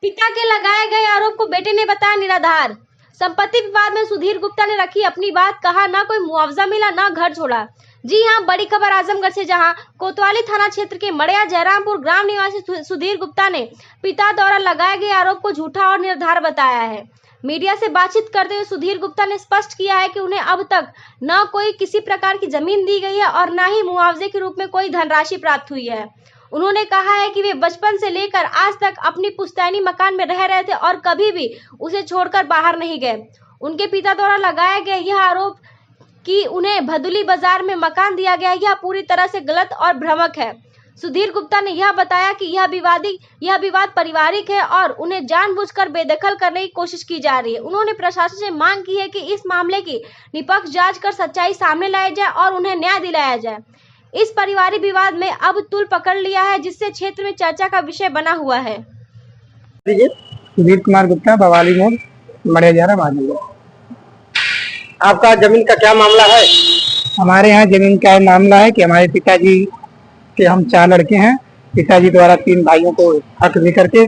पिता के लगाए गए आरोप को बेटे ने बताया निराधार। संपत्ति विवाद में सुधीर गुप्ता ने रखी अपनी बात, कहा ना कोई मुआवजा मिला ना घर छोड़ा। जी हां, बड़ी खबर आजमगढ़ से, जहां कोतवाली थाना क्षेत्र के मड़िया जयरामपुर ग्राम निवासी सुधीर गुप्ता ने पिता द्वारा लगाए गए आरोप को झूठा और निराधार बताया है। मीडिया से बातचीत करते हुए सुधीर गुप्ता ने स्पष्ट किया है कि उन्हें अब तक न कोई किसी प्रकार की जमीन दी गई है और न ही मुआवजे के रूप में कोई धनराशि प्राप्त हुई है। उन्होंने कहा है कि वे बचपन से लेकर आज तक अपनी पुश्तैनी मकान में रह रहे थे और कभी भी उसे छोड़कर बाहर नहीं गए। उनके पिता द्वारा लगाया गया यह आरोप कि उन्हें भदुली बाजार में मकान दिया गया, यह पूरी तरह से गलत और भ्रामक है। सुधीर गुप्ता ने यह बताया कि यह विवाद पारिवारिक है और उन्हें जानबूझकर बेदखल करने की कोशिश की जा रही है। उन्होंने प्रशासन से मांग की है कि इस मामले की निष्पक्ष जांच कर सच्चाई सामने लाई जाए और उन्हें न्याय दिलाया जाए। इस पारिवारिक विवाद में अब तूल पकड़ लिया है, जिससे क्षेत्र में चर्चा का विषय बना हुआ है। सुधीर कुमार गुप्ता, बवाली मोड़, मड़िया जयरामपुर। आपका जमीन का क्या मामला है? हमारे यहाँ जमीन का मामला है कि हमारे पिताजी के, हम 4 लड़के हैं, पिताजी द्वारा 3 भाइयों को हक दे करके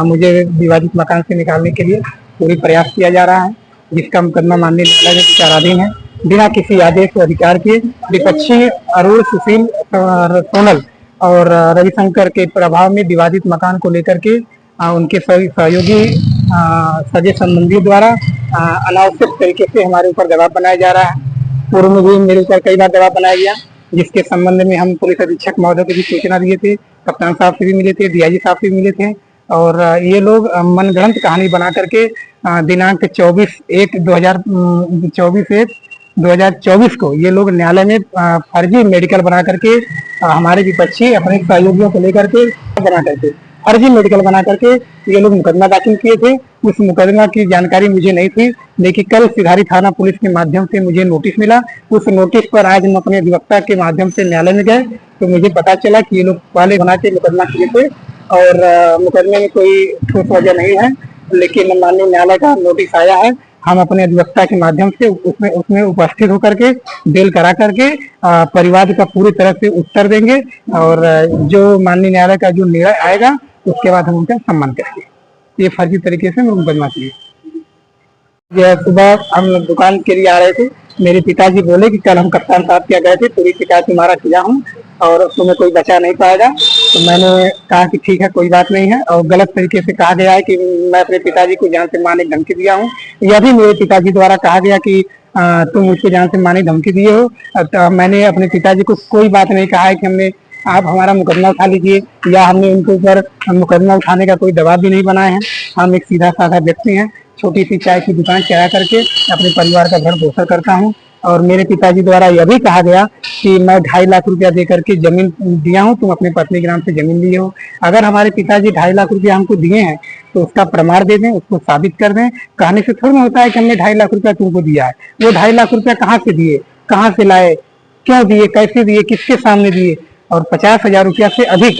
मुझे विवादित मकान से निकालने के लिए पूरी प्रयास किया जा रहा है, जिसका मुकदमा माननीय न्यायालय में विचाराधीन है। बिना किसी आदेश व अधिकार के विपक्षी अरुण, सुशील, सोनल और रविशंकर के प्रभाव में विवादित मकान को लेकर के उनके सहयोगी सगे संबंधियों द्वारा अनावश्यक तरीके से हमारे ऊपर दबाव बनाया जा रहा है। पूर्व में भी मेरे ऊपर कई बार दबाव बनाया गया, जिसके संबंध में हम पुलिस अधीक्षक महोदय को भी सूचना दिए थे, कप्तान साहब से भी मिले थे, डीआईजी साहब से भी मिले थे। और ये लोग मनगढ़ंत कहानी बना करके दिनांक 24/1/2024 को ये लोग न्यायालय में फर्जी मेडिकल बना करके हमारे विपक्षी अपने सहयोगियों को लेकर के फर्जी मेडिकल बना करके ये लोग मुकदमा दाखिल किए थे। उस मुकदमा की जानकारी मुझे नहीं थी, लेकिन कल सिधारी थाना पुलिस के माध्यम से मुझे नोटिस मिला। उस नोटिस पर आज हम अपने अधिवक्ता के माध्यम से न्यायालय में गए तो मुझे पता चला कि ये लोग पहले बना के मुकदमा किए थे और मुकदमे में कोई ठोस वजह नहीं है, लेकिन माननीय न्यायालय का नोटिस आया है। हम अपने अधिवक्ता के माध्यम से उसमें उपस्थित होकर के बेल करा करके परिवार का पूरी तरह से उत्तर देंगे और जो माननीय न्यायालय का जो निर्णय आएगा उसके बाद हम उनका सम्मान करेंगे। ये फर्जी तरीके से मुकदमा किए। सुबह हम दुकान के लिए आ रहे थे, मेरे पिताजी बोले कि कल हम कप्तान साहब के गए थे, पूरी शिकायत तुम्हारा किया हूँ और तुम्हें कोई बचा नहीं पाएगा। तो मैंने कहा कि ठीक है, कोई बात नहीं है। और गलत तरीके से कहा गया है कि मैं अपने पिताजी को जान से मारने की धमकी दिया हूँ। यह भी मेरे पिताजी द्वारा कहा गया कि तुम मुझको जान से मारने की धमकी दिए हो। तो मैंने अपने पिताजी को कोई बात नहीं कहा है कि आप हमारा मुकदमा उठा लीजिए, या हमने उनके ऊपर मुकदमा उठाने का कोई दबाव भी नहीं बनाया है। हम एक सीधा साधा व्यक्ति हैं, छोटी सी चाय की दुकान चला करके अपने परिवार का भरण पोषण करता हूं। और मेरे पिताजी द्वारा यह भी कहा गया कि मैं 2.5 लाख रुपया दे करके जमीन दिया हूं, तुम अपनी पत्नी के नाम से जमीन लिए हो। अगर हमारे पिताजी 2.5 लाख रुपया हमको दिए हैं तो उसका प्रमाण दे दें, उसको साबित कर दें। कहने से थोड़ा होता है कि हमने 2.5 लाख रुपया तुमको दिया है। वो 2.5 लाख रुपया कहाँ से दिए, कहाँ से लाए, क्यों दिए, कैसे दिए, किसके सामने दिए। और 50,000 रुपया से अधिक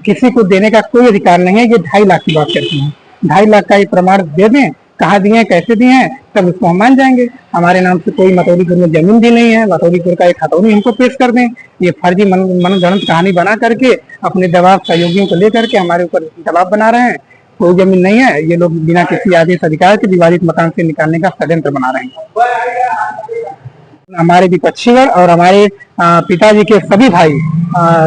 किसी को देने का कोई अधिकार नहीं है। ये 2.5 लाख की बात करती हैं। 2.5 लाख का ये प्रमाण दे दें, कहाँ दिए, कैसे दिए हैं, तब उसको हम मान जाएंगे। हमारे नाम से कोई मतौलीपुर में जमीन भी नहीं है, मतौलीपुर का एक खतौनी हमको पेश कर दें। ये फर्जी मनगढ़ंत कहानी बना करके अपने दबाव सहयोगियों को लेकर के हमारे ऊपर दबाव बना रहे हैं। कोई जमीन नहीं है, ये लोग बिना किसी आदेश अधिकार के विवादित मकान से निकालने का षड्यंत्र बना रहे हैं। हमारे विपक्षीगण और हमारे पिताजी के सभी भाई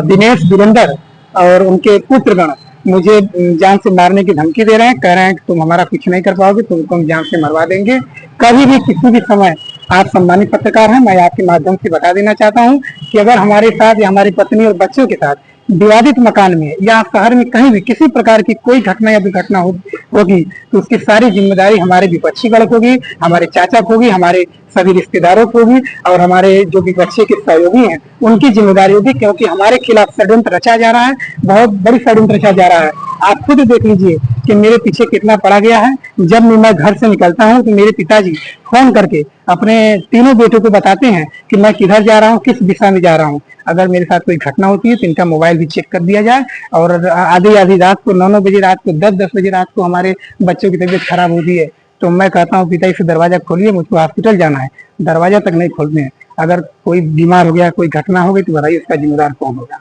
दिनेश, वीरेंद्र और उनके पुत्रगण मुझे जान से मारने की धमकी दे रहे हैं। कह रहे हैं कि तुम हमारा कुछ नहीं कर पाओगे, तुमको हम जान से मरवा देंगे कभी भी, किसी भी समय। आप सम्मानित पत्रकार हैं, मैं आपके माध्यम से बता देना चाहता हूं कि अगर हमारे साथ या हमारी पत्नी और बच्चों के साथ विवादित मकान में या शहर में कहीं भी किसी प्रकार की कोई घटना या दुर्घटना होगी तो उसकी सारी जिम्मेदारी हमारे विपक्षी गण को होगी, हमारे चाचा को होगी, हमारे सभी रिश्तेदारों को होगी और हमारे जो विपक्षी के सहयोगी हैं उनकी जिम्मेदारी होगी, क्योंकि हमारे खिलाफ षड्यंत्र रचा जा रहा है, बहुत बड़ी षड्यंत्र रचा जा रहा है। आप खुद देख लीजिए कि मेरे पीछे कितना पड़ा गया है। जब मैं घर से निकलता हूँ तो मेरे पिताजी फोन करके अपने तीनों बेटों को बताते हैं कि मैं किधर जा रहा हूँ, किस दिशा में जा रहा हूँ। अगर मेरे साथ कोई घटना होती है तो इनका मोबाइल भी चेक कर दिया जाए। और आधी रात को, 9 बजे रात को, 10 बजे रात को हमारे बच्चों की तबीयत खराब होती है तो मैं कहता हूँ पिताजी से दरवाजा खोलिए, मुझको हॉस्पिटल जाना है। दरवाजा तक नहीं खोलते हैं। अगर कोई बीमार हो गया, कोई घटना हो गई तो बताइए इसका जिम्मेदार कौन होगा।